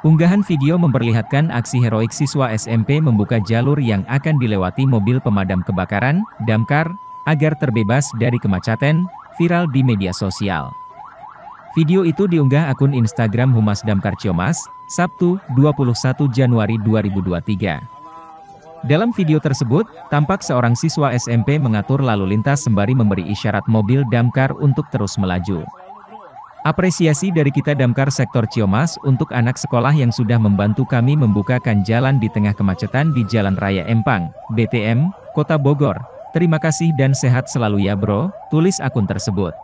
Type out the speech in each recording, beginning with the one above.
Unggahan video memperlihatkan aksi heroik siswa SMP membuka jalur yang akan dilewati mobil pemadam kebakaran, damkar, agar terbebas dari kemacetan, viral di media sosial. Video itu diunggah akun Instagram Humas Damkar Ciamas, Sabtu, 21 Januari 2023. Dalam video tersebut, tampak seorang siswa SMP mengatur lalu lintas sembari memberi isyarat mobil damkar untuk terus melaju. Apresiasi dari kita Damkar Sektor Ciamas untuk anak sekolah yang sudah membantu kami membukakan jalan di tengah kemacetan di Jalan Raya Empang, BTM, Kota Bogor. Terima kasih dan sehat selalu ya bro, tulis akun tersebut.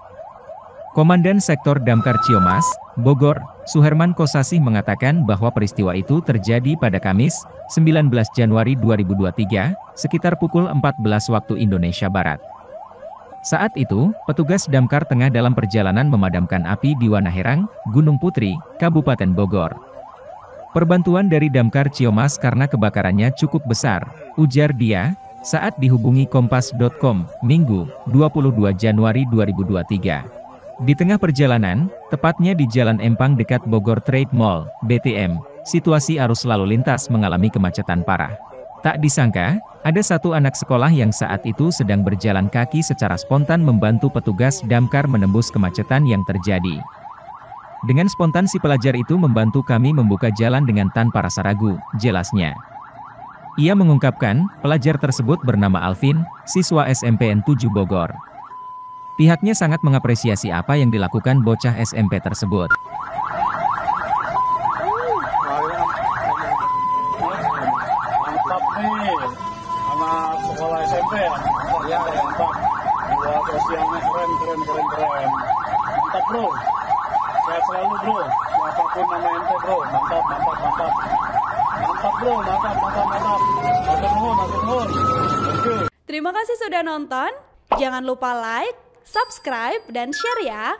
Komandan Sektor Damkar Ciamas, Bogor, Suherman Kosasih mengatakan bahwa peristiwa itu terjadi pada Kamis, 19 Januari 2023, sekitar pukul 14 waktu Indonesia Barat. Saat itu, petugas damkar tengah dalam perjalanan memadamkan api di Wanaherang, Gunung Putri, Kabupaten Bogor. Perbantuan dari Damkar Ciamas karena kebakarannya cukup besar, ujar dia, saat dihubungi Kompas.com, Minggu, 22 Januari 2023. Di tengah perjalanan, tepatnya di Jalan Empang dekat Bogor Trade Mall, BTM, situasi arus lalu lintas mengalami kemacetan parah. Tak disangka, ada satu anak sekolah yang saat itu sedang berjalan kaki secara spontan membantu petugas damkar menembus kemacetan yang terjadi. Dengan spontan si pelajar itu membantu kami membuka jalan dengan tanpa rasa ragu, jelasnya. Ia mengungkapkan, pelajar tersebut bernama Alvin, siswa SMPN 7 Bogor. Pihaknya sangat mengapresiasi apa yang dilakukan bocah SMP tersebut. Anak sekolah SMP ya, mantap. Buat sosialnya keren. Mantap bro, sehat selalu bro, apapun nama ente bro, mantap bro, mantap. Matur nuhun. Terima kasih sudah nonton, jangan lupa like, subscribe, dan share ya.